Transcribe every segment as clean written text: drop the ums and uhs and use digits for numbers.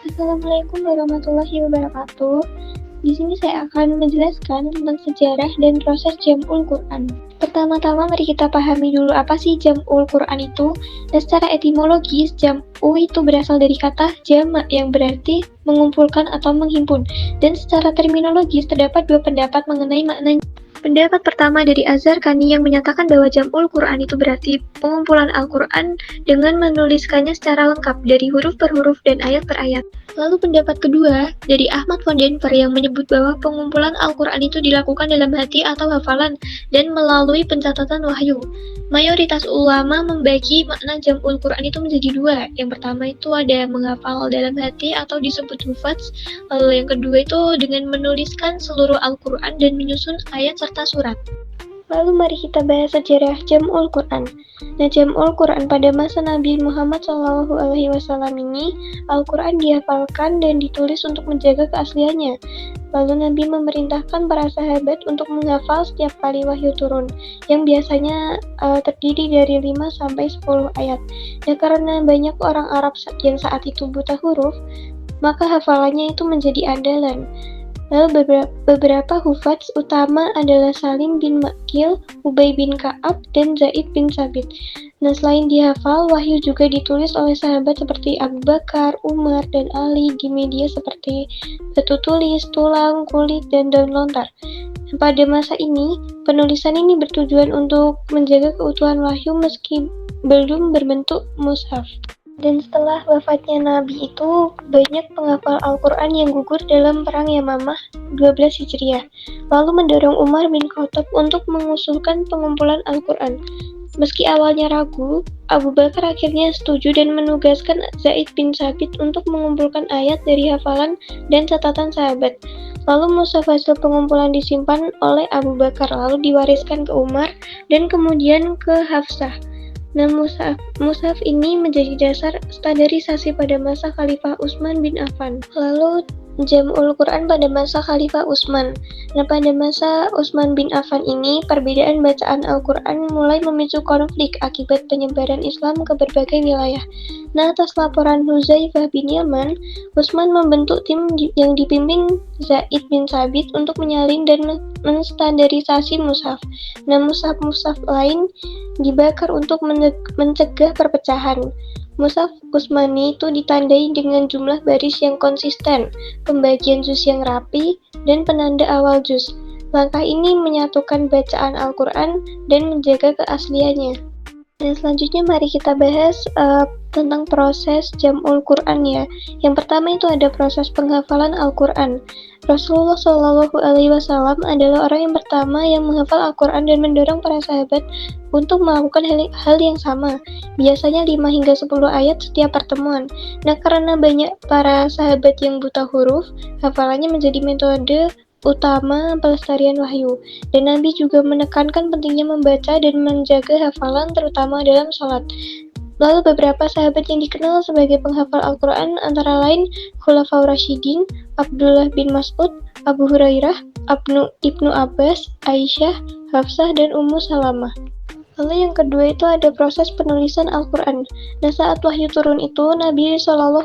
Assalamualaikum warahmatullahi wabarakatuh. Di sini saya akan menjelaskan tentang sejarah dan proses Jam'ul Quran. Pertama-tama mari kita pahami dulu apa sih Jam'ul Quran itu. Dan secara etimologis, Jam'u itu berasal dari kata jama' yang berarti mengumpulkan atau menghimpun. Dan secara terminologis terdapat dua pendapat mengenai maknanya. Pendapat pertama dari Az-Zarqani yang menyatakan bahwa Jam'ul Quran itu berarti pengumpulan Al-Quran dengan menuliskannya secara lengkap dari huruf per huruf dan ayat per ayat. Lalu pendapat kedua dari Ahmad von Denver yang menyebut bahwa pengumpulan Al-Quran itu dilakukan dalam hati atau hafalan dan melalui pencatatan wahyu. Mayoritas ulama membagi makna Jam'ul Quran itu menjadi dua. Yang pertama itu ada menghafal dalam hati atau disebut hufadz. Lalu yang kedua itu dengan menuliskan seluruh Al-Quran dan menyusun ayat serta surat. Lalu mari kita bahas sejarah Jam'ul Quran. Nah, Jam'ul Quran pada masa Nabi Muhammad SAW ini, Al-Quran dihafalkan dan ditulis untuk menjaga keasliannya. Lalu Nabi memerintahkan para sahabat untuk menghafal setiap kali wahyu turun, yang biasanya terdiri dari 5-10 ayat. Nah, karena banyak orang Arab yang saat itu buta huruf, maka hafalannya itu menjadi andalan. Lalu beberapa hufadz utama adalah Salim bin Makil, Ubay bin Ka'ab, dan Zaid bin Sabit. Nah, selain dihafal, wahyu juga ditulis oleh sahabat seperti Abu Bakar, Umar, dan Ali di media seperti batu tulis, tulang, kulit, dan daun lontar. Pada masa ini, penulisan ini bertujuan untuk menjaga keutuhan wahyu meski belum berbentuk mushaf. Dan setelah wafatnya Nabi itu, banyak penghafal Al-Quran yang gugur dalam Perang Yamamah 12 Hijriah, lalu mendorong Umar bin Khattab untuk mengusulkan pengumpulan Al-Quran. Meski awalnya ragu, Abu Bakar akhirnya setuju dan menugaskan Zaid bin Sabit untuk mengumpulkan ayat dari hafalan dan catatan sahabat. Lalu mushaf hasil pengumpulan disimpan oleh Abu Bakar, lalu diwariskan ke Umar dan kemudian ke Hafsah. Nah, mushaf ini menjadi dasar standarisasi pada masa Khalifah Utsman bin Affan. Lalu Jam'ul Quran pada masa Khalifah Utsman. Nah, pada masa Utsman bin Affan ini, perbedaan bacaan Al-Quran mulai memicu konflik akibat penyebaran Islam ke berbagai wilayah. Nah, atas laporan Hudzaifah bin Yaman, Utsman membentuk tim yang dipimpin Zaid bin Sabit untuk menyalin dan menstandarisasi mushaf. Nah, mushaf-mushaf lain dibakar untuk mencegah perpecahan. Mushaf Utsmani itu ditandai dengan jumlah baris yang konsisten, pembagian juz yang rapi, dan penanda awal juz. Langkah ini menyatukan bacaan Al-Quran dan menjaga keasliannya. Dan selanjutnya mari kita bahas tentang proses Jam'ul Quran ya. Yang pertama itu ada proses penghafalan Al-Quran. Rasulullah SAW adalah orang yang pertama yang menghafal Al-Quran dan mendorong para sahabat untuk melakukan hal yang sama. Biasanya 5-10 ayat setiap pertemuan. Nah, karena banyak para sahabat yang buta huruf, hafalannya menjadi metode utama pelestarian wahyu. Dan Nabi juga menekankan pentingnya membaca dan menjaga hafalan terutama dalam sholat. Lalu beberapa sahabat yang dikenal sebagai penghafal Al-Quran antara lain Khulafaur Rasyidin, Abdullah bin Mas'ud, Abu Hurairah, Ibnu Abbas, Aisyah, Hafsah, dan Ummu Salamah. Lalu yang kedua itu ada proses penulisan Al-Quran. Nah, saat wahyu turun itu, Nabi SAW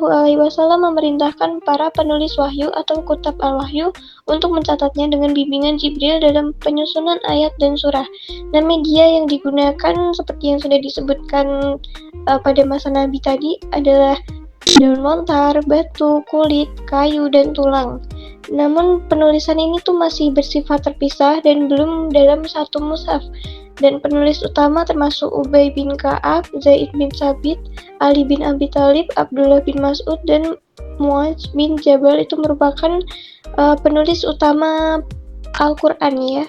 memerintahkan para penulis wahyu atau kutab al-wahyu untuk mencatatnya dengan bimbingan Jibril dalam penyusunan ayat dan surah. Nah, media yang digunakan seperti yang sudah disebutkan pada masa Nabi tadi adalah daun lontar, batu, kulit, kayu, dan tulang. Namun penulisan ini tuh masih bersifat terpisah dan belum dalam satu mushaf. Dan penulis utama termasuk Ubay bin Ka'ab, Zaid bin Sabit, Ali bin Abi Thalib, Abdullah bin Mas'ud, dan Muadz bin Jabal itu merupakan penulis utama Al-Quran ya.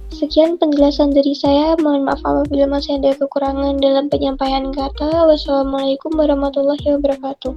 Sekian penjelasan dari saya. Mohon maaf apabila masih ada kekurangan dalam penyampaian kata. Wassalamualaikum warahmatullahi wabarakatuh.